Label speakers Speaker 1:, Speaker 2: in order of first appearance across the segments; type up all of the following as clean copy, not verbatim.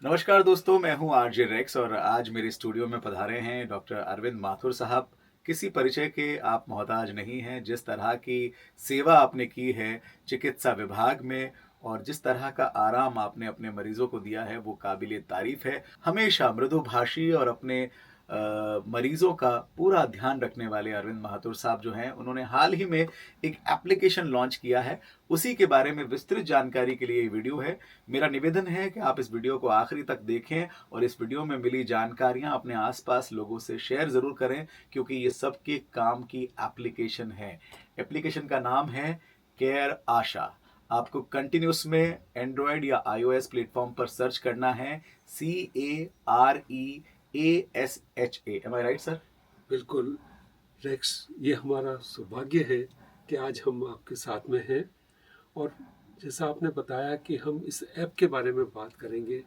Speaker 1: नमस्कार दोस्तों, मैं हूं आरजे रेक्स और आज मेरे स्टूडियो में पधारे हैं डॉक्टर अरविंद माथुर साहब। किसी परिचय के आप मोहताज नहीं हैं। जिस तरह की सेवा आपने की है चिकित्सा विभाग में और जिस तरह का आराम आपने अपने मरीजों को दिया है वो काबिले तारीफ है। हमेशा मृदुभाषी और अपने मरीजों का पूरा ध्यान रखने वाले अरविंद माथुर साहब जो हैं उन्होंने हाल ही में एक एप्लीकेशन लॉन्च किया है। उसी के बारे में विस्तृत जानकारी के लिए ये वीडियो है। मेरा निवेदन है कि आप इस वीडियो को आखिरी तक देखें और इस वीडियो में मिली जानकारियां अपने आसपास लोगों से शेयर जरूर करें, क्योंकि ये सबके काम की एप्लीकेशन है। एप्लीकेशन का नाम है केयर आशा। आपको कंटिन्यूस में एंड्रॉयड या आईओएस प्लेटफॉर्म पर सर्च करना है CAREASHA। एम आई राइट सर?
Speaker 2: बिल्कुल रेक्स, ये हमारा सौभाग्य है कि आज हम आपके साथ में हैं। और जैसा आपने बताया कि हम इस ऐप के बारे में बात करेंगे,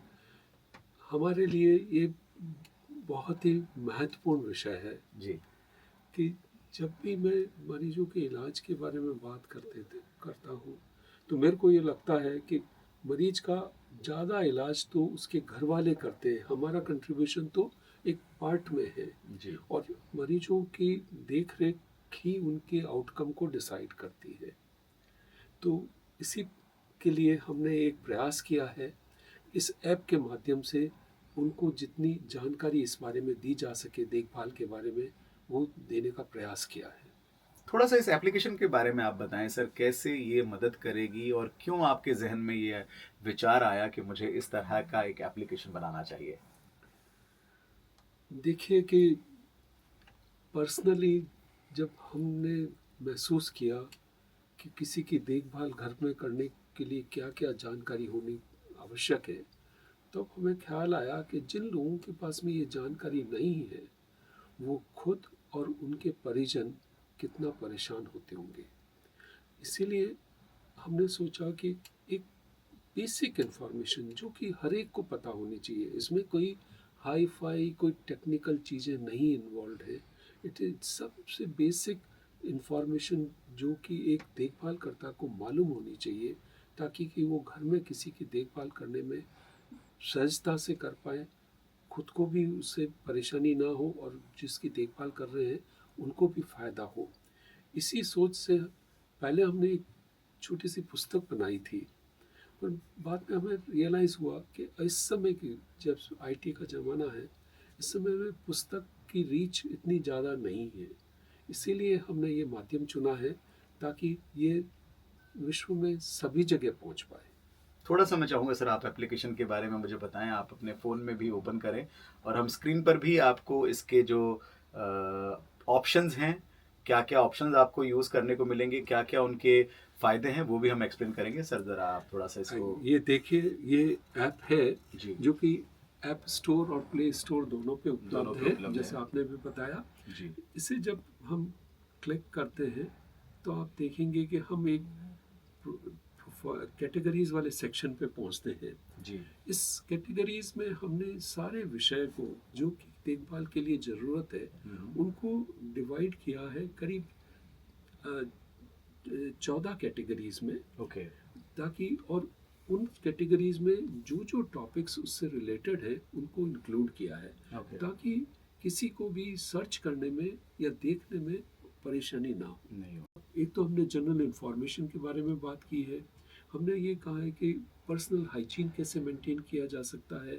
Speaker 2: हमारे लिए ये बहुत ही महत्वपूर्ण विषय है
Speaker 1: जी।
Speaker 2: कि जब भी मैं मरीजों के इलाज के बारे में बात करता हूँ, तो मेरे को ये लगता है कि मरीज का ज़्यादा इलाज तो उसके घर वाले करते हैं, हमारा कंट्रीब्यूशन तो एक पार्ट में है।
Speaker 1: जी।
Speaker 2: और मरीजों की देख रेख ही उनके आउटकम को डिसाइड करती है। तो इसी के लिए हमने एक प्रयास किया है, इस ऐप के माध्यम से उनको जितनी जानकारी इस बारे में दी जा सके, देखभाल के बारे में, वो देने का प्रयास किया है।
Speaker 1: थोड़ा सा इस एप्लीकेशन के बारे में आप बताएं सर, कैसे ये मदद करेगी और क्यों आपके जहन में ये विचार आया कि मुझे इस तरह का एक एप्लीकेशन बनाना चाहिए?
Speaker 2: देखिए कि पर्सनली जब हमने महसूस किया कि किसी की देखभाल घर में करने के लिए क्या क्या जानकारी होनी आवश्यक है, तब हमें ख्याल आया कि जिन लोगों के पास में ये जानकारी नहीं है, वो खुद और उनके परिजन कितना परेशान होते होंगे। इसीलिए हमने सोचा कि एक बेसिक इन्फॉर्मेशन जो कि हर एक को पता होनी चाहिए, इसमें कोई हाई फाई कोई टेक्निकल चीज़ें नहीं इन्वॉल्व है। इट इज सबसे बेसिक इन्फॉर्मेशन जो कि एक देखभालकर्ता को मालूम होनी चाहिए, ताकि कि वो घर में किसी की देखभाल करने में सहजता से कर पाए, खुद को भी उससे परेशानी ना हो और जिसकी देखभाल कर रहे हैं उनको भी फ़ायदा हो। इसी सोच से पहले हमने एक छोटी सी पुस्तक बनाई थी, पर बाद में हमें रियलाइज़ हुआ कि इस समय की जब आईटी का ज़माना है, इस समय में पुस्तक की रीच इतनी ज़्यादा नहीं है। इसीलिए हमने ये माध्यम चुना है ताकि ये विश्व में सभी जगह पहुंच पाए।
Speaker 1: थोड़ा सा मैं चाहूँगा सर, आप एप्लीकेशन के बारे में मुझे बताएं। आप अपने फ़ोन में भी ओपन करें और हम स्क्रीन पर भी आपको इसके जो ऑप्शंस हैं, क्या क्या ऑप्शंस आपको यूज़ करने को मिलेंगे, क्या क्या उनके फ़ायदे हैं, वो भी हम एक्सप्लेन करेंगे। सर ज़रा आप थोड़ा सा इसको।
Speaker 2: ये देखिए, ये ऐप है
Speaker 1: जी।
Speaker 2: जो कि ऐप स्टोर और प्ले स्टोर दोनों पे
Speaker 1: दोनों
Speaker 2: उपलब्ध
Speaker 1: पे
Speaker 2: है,
Speaker 1: उपलब्ध है।
Speaker 2: जैसे आपने भी बताया।
Speaker 1: जी।
Speaker 2: इसे जब हम क्लिक करते हैं तो आप देखेंगे कि हम एक कैटेगरीज वाले सेक्शन पे पहुंचते हैं।
Speaker 1: जी।
Speaker 2: इस कैटेगरीज में हमने सारे विषय को जो कि देखभाल के लिए ज़रूरत है, उनको डिवाइड किया है करीब 14 कैटेगरीज में।
Speaker 1: ओके।
Speaker 2: ताकि और उन कैटेगरीज में जो जो टॉपिक्स उससे रिलेटेड है उनको इंक्लूड किया है,
Speaker 1: ओके।
Speaker 2: ताकि किसी को भी सर्च करने में या देखने में परेशानी ना हो।
Speaker 1: नहीं हो।
Speaker 2: एक तो हमने जनरल इंफॉर्मेशन के बारे में बात की है। हमने ये कहा है कि पर्सनल हाइजीन कैसे मेंटेन किया जा सकता है,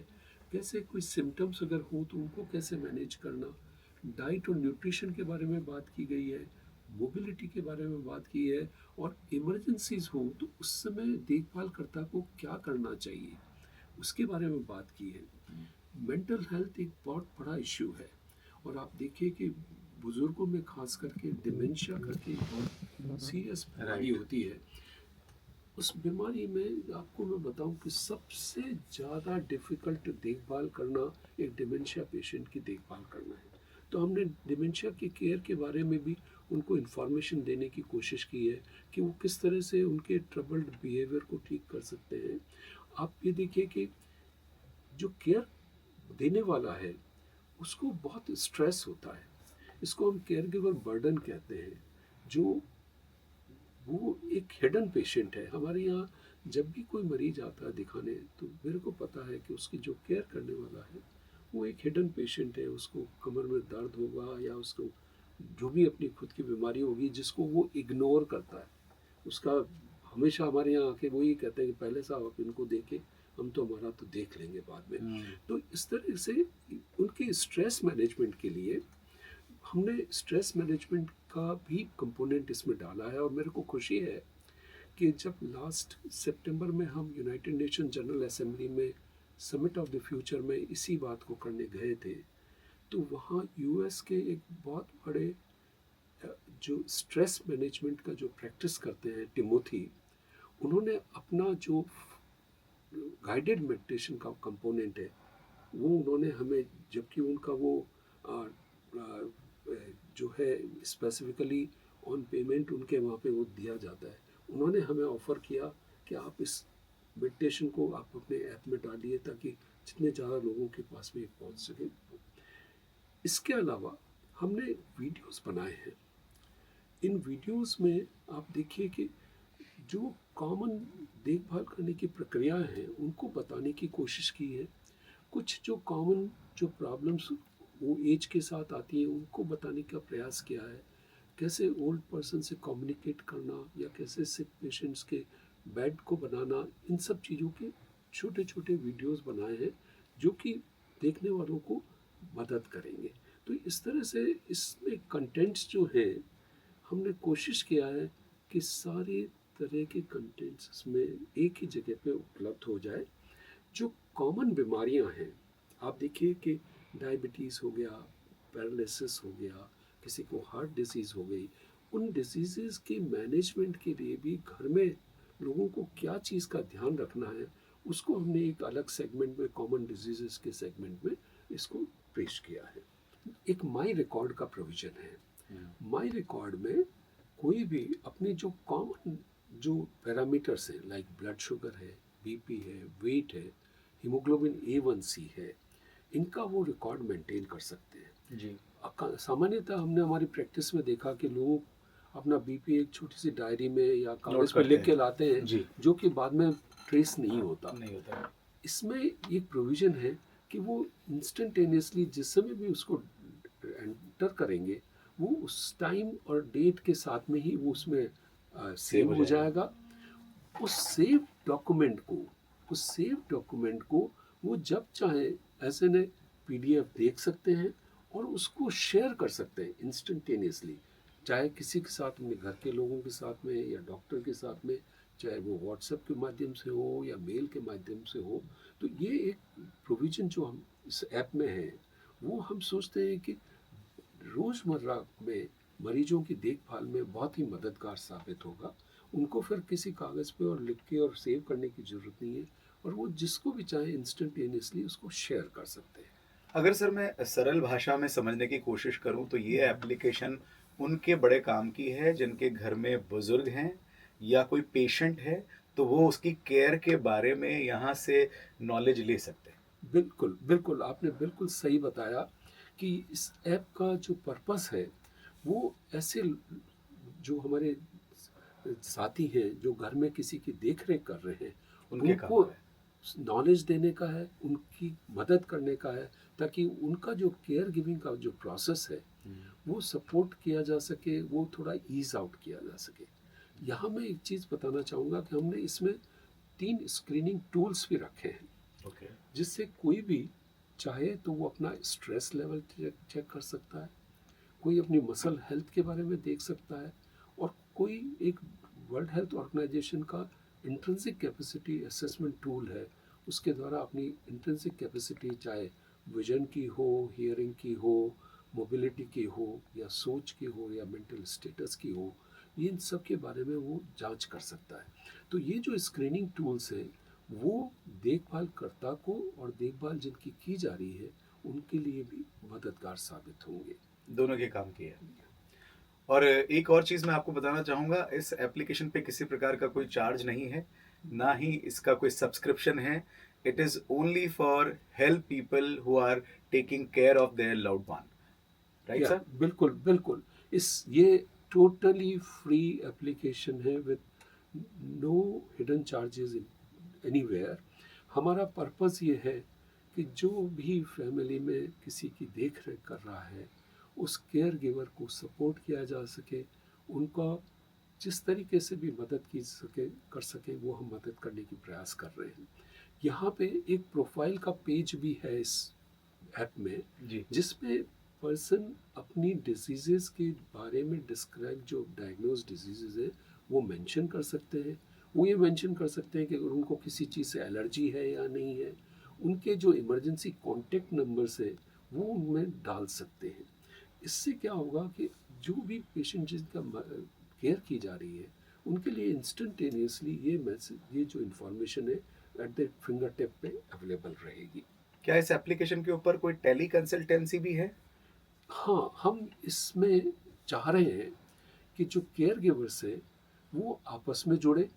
Speaker 2: कैसे कोई सिम्टम्स अगर हो तो उनको कैसे मैनेज करना। डाइट और न्यूट्रिशन के बारे में बात की गई है, मोबिलिटी के बारे में बात की है, और इमरजेंसीज हो तो उस समय देखभालकर्ता को क्या करना चाहिए उसके बारे में बात की है। मेंटल हेल्थ एक बहुत बड़ा इश्यू है, और आप देखिए कि बुजुर्गों में खास करके डिमेंशिया करके बहुत सीरियस बीमारी होती है। उस बीमारी में आपको मैं बताऊं कि सबसे ज़्यादा डिफ़िकल्ट देखभाल करना एक डिमेंशिया पेशेंट की देखभाल करना है। तो हमने डिमेंशिया के केयर के बारे में भी उनको इन्फॉर्मेशन देने की कोशिश की है कि वो किस तरह से उनके ट्रबल्ड बिहेवियर को ठीक कर सकते हैं। आप ये देखिए कि जो केयर देने वाला है उसको बहुत स्ट्रेस होता है, इसको हम केयर गिवर बर्डन कहते हैं। जो वो एक हिडन पेशेंट है। हमारे यहाँ जब भी कोई मरीज आता है दिखाने, तो मेरे को पता है कि उसकी जो केयर करने वाला है वो एक हिडन पेशेंट है। उसको कमर में दर्द होगा या उसको जो भी अपनी खुद की बीमारी होगी जिसको वो इग्नोर करता है, उसका हमेशा हमारे यहाँ आके वही कहते हैं कि पहले साहब आप इनको देखे, हम तो हमारा तो देख लेंगे बाद में। तो इस तरह से उनके स्ट्रेस मैनेजमेंट के लिए हमने स्ट्रेस मैनेजमेंट का भी कंपोनेंट इसमें डाला है। और मेरे को खुशी है कि जब लास्ट सितंबर में हम यूनाइटेड नेशन जनरल असेंबली में समिट ऑफ द फ्यूचर में इसी बात को करने गए थे, तो वहाँ यूएस के एक बहुत बड़े जो स्ट्रेस मैनेजमेंट का जो प्रैक्टिस करते हैं टिमोथी, उन्होंने अपना जो गाइडेड मेडिटेशन का कंपोनेंट है वो उन्होंने हमें, जबकि उनका वो आ, आ, जो है स्पेसिफिकली ऑन पेमेंट उनके वहाँ पे वो दिया जाता है, उन्होंने हमें ऑफ़र किया कि आप इस मेडिटेशन को आप अपने ऐप में डालिए ताकि जितने ज़्यादा लोगों के पास में पहुँच सके। इसके अलावा हमने वीडियोस बनाए हैं। इन वीडियोस में आप देखिए कि जो कॉमन देखभाल करने की प्रक्रियाएं हैं उनको बताने की कोशिश की है। कुछ जो कॉमन जो प्रॉब्लम्स वो एज के साथ आती हैं उनको बताने का प्रयास किया है। कैसे ओल्ड पर्सन से कम्युनिकेट करना या कैसे सिक पेशेंट्स के बेड को बनाना, इन सब चीज़ों के छोटे छोटे वीडियोस बनाए हैं जो कि देखने वालों को मदद करेंगे। तो इस तरह से इसमें कंटेंट्स जो हैं हमने कोशिश किया है कि सारी तरह के कंटेंट्स इसमें एक ही जगह पे उपलब्ध हो जाए। जो कॉमन बीमारियां हैं, आप देखिए कि डायबिटीज़ हो गया, पैरालिसिस हो गया, किसी को हार्ट डिसीज़ हो गई, उन डिसीज़ के मैनेजमेंट के लिए भी घर में लोगों को क्या चीज़ का ध्यान रखना है, उसको हमने एक अलग सेगमेंट में, कॉमन डिजीज़ के सेगमेंट में इसको पेश किया है। एक माई रिकॉर्ड का प्रोविज़न है। माई रिकॉर्ड में कोई भी अपनी जो कॉमन जो पैरामीटर्स हैं, लाइक ब्लड शुगर है, बीपी है, वेट है, हीमोग्लोबिन A1C है, इनका वो रिकॉर्ड मेंटेन कर सकते हैं
Speaker 1: जी।
Speaker 2: सामान्यतः हमने हमारी प्रैक्टिस में देखा कि लोग अपना बीपी एक छोटी सी डायरी में या
Speaker 1: नोट
Speaker 2: कागज़ पे
Speaker 1: करते
Speaker 2: लिख के
Speaker 1: हैं।
Speaker 2: लाते हैं,
Speaker 1: जी।
Speaker 2: जो कि बाद में ट्रेस नहीं होता।
Speaker 1: नहीं होता है।
Speaker 2: इसमें एक प्रोविज़न है कि वो इंस्टेंटेनियसली जिस समय भी उसको एंटर करेंगे वो उस टाइम और डेट के साथ में ही वो उसमें
Speaker 1: सेव
Speaker 2: सेव
Speaker 1: हो
Speaker 2: हो
Speaker 1: जाएगा।
Speaker 2: जाएगा। उस सेव डॉक्यूमेंट को उस सेव डॉक्यूमेंट को वो जब चाहे ऐसे ने पीडीएफ देख सकते हैं और उसको शेयर कर सकते हैं इंस्टेंटेनियसली, चाहे किसी के साथ, अपने घर के लोगों के साथ में या डॉक्टर के साथ में, चाहे वो व्हाट्सएप के माध्यम से हो या मेल के माध्यम से हो। तो ये एक प्रोविज़न जो हम इस ऐप में है वो हम सोचते हैं कि रोज़मर्रा में मरीजों की देखभाल में बहुत ही मददगार साबित होगा। उनको फिर किसी कागज़ पे और लिख के और सेव करने की ज़रूरत नहीं है, और वो जिसको भी चाहे इंस्टेंटेनियसली उसको शेयर कर सकते हैं।
Speaker 1: अगर सर मैं सरल भाषा में समझने की कोशिश करूं तो ये एप्लीकेशन उनके बड़े काम की है जिनके घर में बुजुर्ग हैं या कोई पेशेंट है, तो वो उसकी केयर के बारे में यहाँ से नॉलेज ले सकते हैं।
Speaker 2: बिल्कुल, बिल्कुल, आपने बिल्कुल सही बताया कि इस ऐप का जो पर्पस है, वो ऐसे जो हमारे साथी हैं, जो घर में किसी की देख-रेख कर रहे हैं,
Speaker 1: उनके काम
Speaker 2: उनको
Speaker 1: का है।
Speaker 2: नॉलेज देने का है, उनकी मदद करने का है, ताकि उनका जो केयर गिविंग का जो प्रोसेस है, वो सपोर्ट किया जा सके, वो थोड़ा ईज़ आउट किया जा सके। यहाँ मैं एक चीज़ बताना चाहूँगा कि हमने इसमें 3 स्क्रीनिंग टूल्स भी रखे हैं,
Speaker 1: ओके।
Speaker 2: जिससे कोई भी चाहे तो वो अपना स्ट्रेस लेवल चेक कर सकता है, कोई अपनी मसल हेल्थ के बारे में देख सकता है, और कोई एक वर्ल्ड हेल्थ ऑर्गेनाइजेशन का इंट्रिंसिक कैपेसिटी असेसमेंट टूल है, उसके द्वारा अपनी इंट्रिंसिक कैपेसिटी चाहे विजन की हो, हियरिंग की हो, मोबिलिटी की हो, या सोच की हो, या मेंटल स्टेटस की हो, ये इन सब के बारे में वो जांच कर सकता है। तो ये जो स्क्रीनिंग टूल्स हैं वो देखभाल कर्ता को और देखभाल जिनकी की जा रही है उनके लिए भी मददगार साबित होंगे।
Speaker 1: दोनों के काम की है। और एक और चीज़ मैं आपको बताना चाहूँगा, इस एप्लीकेशन पे किसी प्रकार का कोई चार्ज नहीं है, ना ही इसका कोई सब्सक्रिप्शन है। It is only for help people who are taking care of their loved one, right
Speaker 2: या
Speaker 1: सर?
Speaker 2: बिल्कुल बिल्कुल, इस ये टोटली फ्री एप्लीकेशन है with no hidden charges anywhere. हमारा पर्पस ये है कि जो भी फैमिली में किसी की देख रेख कर रहा है उस केयर गिवर को सपोर्ट किया जा सके, उनका जिस तरीके से भी मदद की सके कर सके वो हम मदद करने की प्रयास कर रहे हैं। यहाँ पे एक प्रोफाइल का पेज भी है इस ऐप में,
Speaker 1: जी।
Speaker 2: जिसमें पर्सन अपनी डिजीज़ के बारे में डिस्क्राइब, जो डायग्नोज डिजीज़ है वो मेंशन कर सकते हैं। वो ये मेंशन कर सकते हैं कि अगर उनको किसी चीज़ से एलर्जी है या नहीं है, उनके जो इमरजेंसी कॉन्टेक्ट नंबर्स है वो उनमें डाल सकते हैं। इससे क्या होगा कि जो भी पेशेंट जिनका केयर की जा रही है उनके लिए इंस्टेंटेनियसली ये मैसेज, ये जो इन्फॉर्मेशन है एट द फिंगर टिप पे अवेलेबल रहेगी।
Speaker 1: क्या इस एप्लीकेशन के ऊपर कोई टेली कंसल्टेंसी भी है?
Speaker 2: हाँ, हम इसमें चाह रहे हैं कि जो केयर गिवर्स है वो आपस में जुड़े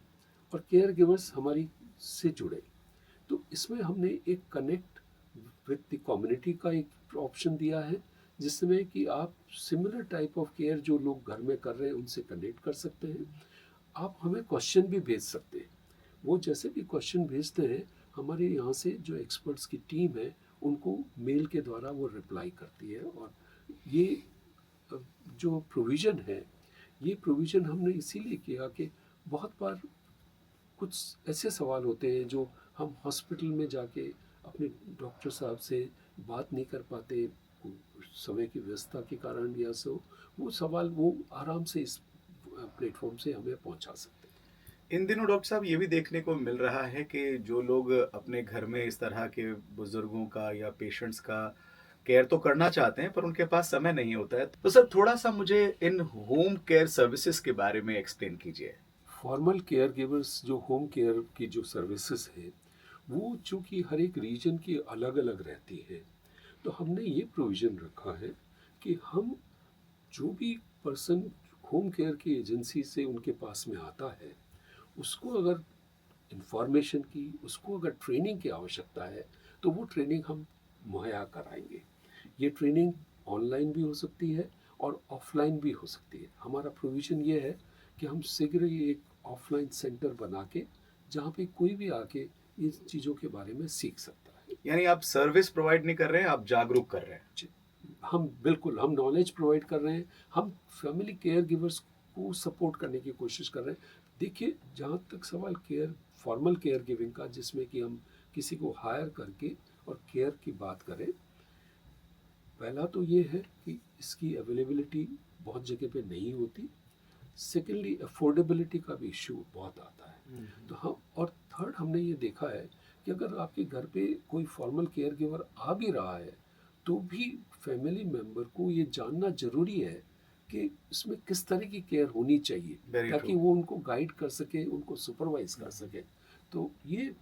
Speaker 2: और केयर गिवर्स हमारी से जुड़े। तो इसमें हमने एक कनेक्ट विद द कम्युनिटी का एक ऑप्शन दिया है, जिसमें कि आप सिमिलर टाइप ऑफ केयर जो लोग घर में कर रहे हैं उनसे कनेक्ट कर सकते हैं। आप हमें क्वेश्चन भी भेज सकते हैं। वो जैसे भी क्वेश्चन भेजते हैं हमारे यहाँ से जो एक्सपर्ट्स की टीम है उनको मेल के द्वारा वो रिप्लाई करती है। और ये जो प्रोविज़न है, ये प्रोविज़न हमने इसीलिए किया कि बहुत बार कुछ ऐसे सवाल होते हैं जो हम हॉस्पिटल में जाके अपने डॉक्टर साहब से बात नहीं कर पाते, समय की व्यस्तता के कारण या सो वो सवाल वो आराम से इस प्लेटफॉर्म से हमें पहुंचा सकते हैं।
Speaker 1: इन दिनों डॉक्टर साहब ये भी देखने को मिल रहा है कि जो लोग अपने घर में इस तरह के बुजुर्गों का या पेशेंट्स का केयर तो करना चाहते हैं पर उनके पास समय नहीं होता है। तो सर थोड़ा-सा मुझे इन होम केयर सर्विसेज़ के बारे में एक्सप्लेन कीजिए।
Speaker 2: फॉर्मल केयर गिवर्स जो होम केयर की जो सर्विसेज है वो चूँकि हर एक रीजन की अलग अलग रहती है, तो हमने ये प्रोविज़न रखा है कि हम जो भी पर्सन होम केयर की एजेंसी से उनके पास में आता है उसको अगर इंफॉर्मेशन की, उसको अगर ट्रेनिंग की आवश्यकता है तो वो ट्रेनिंग हम मुहैया कराएंगे। ये ट्रेनिंग ऑनलाइन भी हो सकती है और ऑफलाइन भी हो सकती है। हमारा प्रोविज़न ये है कि हम शीघ्र ही एक ऑफलाइन सेंटर बना के जहाँ पे कोई भी आके इन चीज़ों के बारे में सीख सकता है।
Speaker 1: यानी आप सर्विस प्रोवाइड नहीं कर रहे हैं, आप जागरूक कर रहे हैं।
Speaker 2: जी, हम बिल्कुल हम नॉलेज प्रोवाइड कर रहे हैं, हम फैमिली केयर गिवर्स को सपोर्ट करने की कोशिश कर रहे हैं। देखिए, जहाँ तक सवाल केयर फॉर्मल केयर गिविंग का, जिसमें कि हम किसी को हायर करके और केयर की बात करें, पहला तो ये है कि इसकी अवेलेबिलिटी बहुत जगह पे नहीं होती। सेकेंडली अफोर्डेबिलिटी का भी इशू बहुत आता है। तो हम और थर्ड हमने ये देखा है कि अगर आपके घर पे कोई फॉर्मल केयर गिवर आ भी रहा है तो भी फैमिली मेम्बर को ये जानना ज़रूरी है कि इसमें किस तरह की केयर होनी चाहिए,
Speaker 1: वेरी
Speaker 2: ताकि
Speaker 1: ट्रू।
Speaker 2: वो उनको गाइड कर सके, उनको सुपरवाइज कर सके। तो ये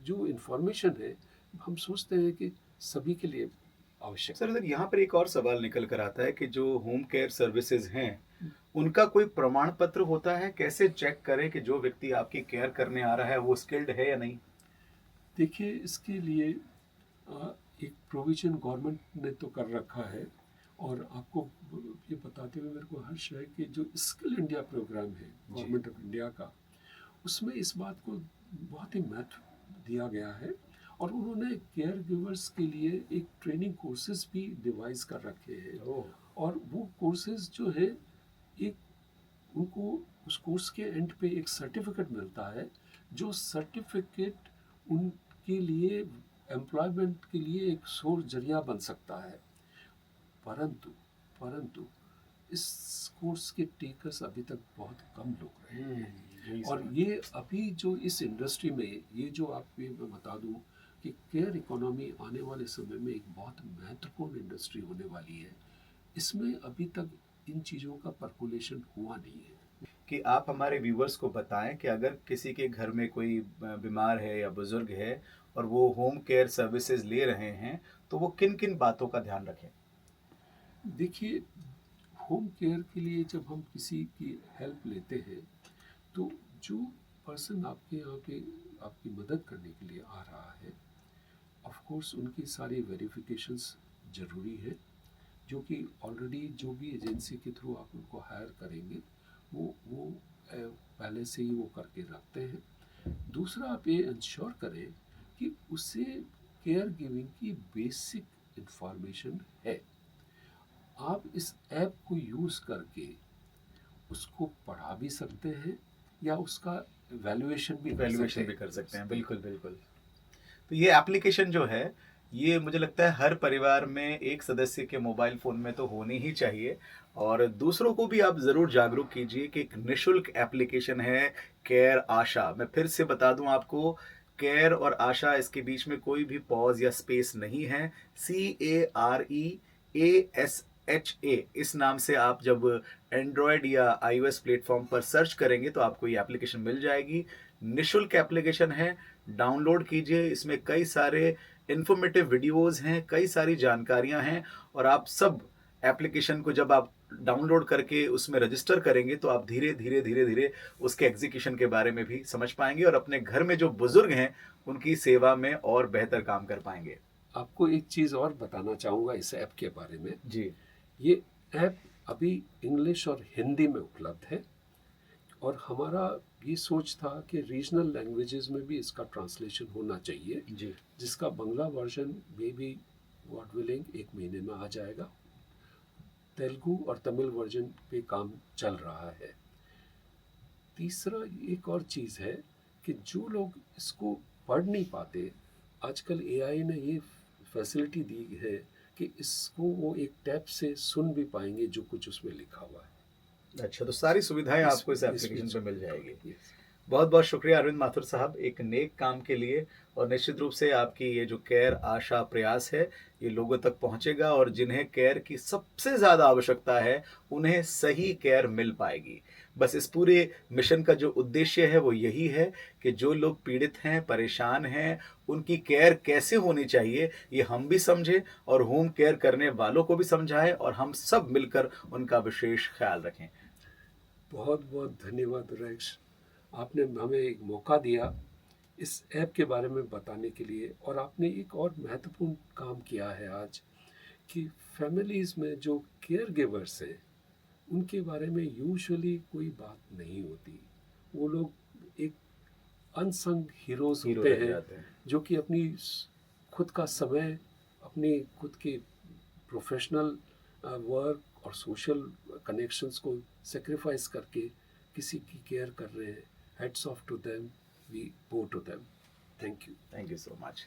Speaker 2: जो इन्फॉर्मेशन है हम सोचते हैं कि सभी के लिए आवश्यक
Speaker 1: सर
Speaker 2: है।
Speaker 1: अगर यहाँ पर एक और सवाल निकल कर आता है कि जो होम केयर सर्विसेज हैं, उनका कोई प्रमाण पत्र होता है? कैसे चेक करें कि जो व्यक्ति आपकी केयर करने आ रहा है, वो स्किल्ड है या नहीं?
Speaker 2: देखिए, इसके लिए एक प्रोविज़न गवर्नमेंट ने तो कर रखा है। और आपको ये बताते हुए मेरे को हर्ष है कि जो स्किल इंडिया प्रोग्राम है
Speaker 1: जी।
Speaker 2: गवर्नमेंट ऑफ इंडिया का, उसमें इस बात को बहुत ही महत्व दिया गया है। और उन्होंने केयर गिवर्स के लिए एक ट्रेनिंग कोर्सेज भी डिवाइस कर रखे हैं।
Speaker 1: ओह!
Speaker 2: और वो कोर्सेज जो है, एक उनको उस कोर्स के एंड पे एक सर्टिफिकेट मिलता है, जो सर्टिफिकेट उनके लिए एम्प्लॉयमेंट के लिए एक सोर्स जरिया बन सकता है। परंतु परंतु इस कोर्स के टेकर्स अभी तक बहुत कम लोग रहे हैं।
Speaker 1: यही
Speaker 2: और
Speaker 1: सवाल।
Speaker 2: ये अभी जो इस इंडस्ट्री में, ये जो आपको मैं बता दूं कि केयर इकोनॉमी आने वाले समय में एक बहुत महत्वपूर्ण इंडस्ट्री होने वाली है, इसमें अभी तक इन चीज़ों का परकुलेशन हुआ नहीं है।
Speaker 1: कि आप हमारे व्यूअर्स को बताएँ कि अगर किसी के घर में कोई बीमार है या बुज़ुर्ग है और वो होम केयर सर्विसेज़ ले रहे हैं, तो वो किन-किन बातों का ध्यान रखें?
Speaker 2: देखिए, होम केयर के लिए जब हम किसी की हेल्प लेते हैं तो जो पर्सन आपके यहाँ पे आपकी मदद करने के लिए आ रहा है, ऑफ कोर्स उनकी सारी वेरिफिकेशंस ज़रूरी है, जो कि ऑलरेडी जो भी एजेंसी के थ्रू आप उनको हायर करेंगे वो पहले से ही वो करके रखते हैं। दूसरा, आप ये इंश्योर करें कि उसे केयर गिविंग की बेसिक इंफॉर्मेशन है। आप इस ऐप को यूज़ करके उसको पढ़ा भी सकते हैं या उसका वैल्यूएशन भी
Speaker 1: कर सकते हैं, बिल्कुल बिल्कुल। तो ये एप्लीकेशन जो है, ये मुझे लगता है हर परिवार में एक सदस्य के मोबाइल फ़ोन में तो होनी ही चाहिए और दूसरों को भी आप ज़रूर जागरूक कीजिए कि एक निःशुल्क एप्लीकेशन है केयर आशा। मैं फिर से बता दूँ आपको, केयर और आशा इसके बीच में कोई भी पॉज़ या स्पेस नहीं है। CAREASHA इस नाम से आप जब एंड्रॉयड या आईओएस प्लेटफ़ॉर्म पर सर्च करेंगे तो आपको ये एप्लीकेशन मिल जाएगी। निःशुल्क एप्लीकेशन है, डाउनलोड कीजिए। इसमें कई सारे इन्फॉर्मेटिव वीडियोज़ हैं, कई सारी जानकारियाँ हैं और आप सब एप्लीकेशन को जब आप डाउनलोड करके उसमें रजिस्टर करेंगे तो आप धीरे-धीरे उसके एग्ज़ीक्यूशन के बारे में भी समझ पाएँगे और अपने घर में जो बुज़ुर्ग हैं, उनकी सेवा में और बेहतर काम कर पाएँगे।
Speaker 2: आपको एक चीज़ और बताना चाहूँगा इस ऐप के बारे में।
Speaker 1: जी,
Speaker 2: ये ऐप अभी इंग्लिश और हिंदी में उपलब्ध है और हमारा ये सोच था कि रीजनल लैंग्वेजेस में भी इसका ट्रांसलेशन होना चाहिए,
Speaker 1: जी।
Speaker 2: जिसका बंगला वर्जन में भी गॉड विलिंग 1 महीने में आ जाएगा। तेलुगु और तमिल वर्जन पे काम चल रहा है। तीसरा, एक और चीज़ है कि जो लोग इसको पढ़ नहीं पाते, आजकल एआई ने ये फैसिलिटी दी है कि इसको वो एक टैप से सुन भी पाएंगे जो कुछ उसमें लिखा हुआ है।
Speaker 1: अच्छा, तो सारी सुविधाएँ
Speaker 2: इस
Speaker 1: आपको इस
Speaker 2: इसमें
Speaker 1: एप्लीकेशन पे मिल जाएगी।
Speaker 2: Yes.
Speaker 1: बहुत-बहुत शुक्रिया अरविंद माथुर साहब, एक नेक काम के लिए और निश्चित रूप से आपकी ये जो केयर आशा प्रयास है, ये लोगों तक पहुँचेगा और जिन्हें केयर की सबसे ज़्यादा आवश्यकता है, उन्हें सही केयर मिल पाएगी। बस इस पूरे मिशन का जो उद्देश्य है, वो यही है कि जो लोग पीड़ित हैं, परेशान हैं, उनकी केयर कैसे होनी चाहिए, ये हम भी समझें और होम केयर करने वालों को भी समझाएँ और हम सब मिलकर उनका विशेष ख़्याल रखें।
Speaker 2: बहुत बहुत धन्यवाद रैक्स, आपने हमें एक मौका दिया इस ऐप के बारे में बताने के लिए। और आपने एक और महत्वपूर्ण काम किया है आज कि फैमिलीज़ में जो केयर गिवर्स हैं उनके बारे में यूजुअली कोई बात नहीं होती। वो लोग एक अनसंग हीरोज़
Speaker 1: हीरो
Speaker 2: होते
Speaker 1: रह
Speaker 2: हैं
Speaker 1: जाते हैं।
Speaker 2: जो कि अपनी खुद का समय, अपनी खुद के प्रोफेशनल वर्क और सोशल कनेक्शंस को सेक्रीफाइस करके किसी की केयर कर रहे हैं। Hats off to them, we bow to them. Thank you.
Speaker 1: Thank you so much.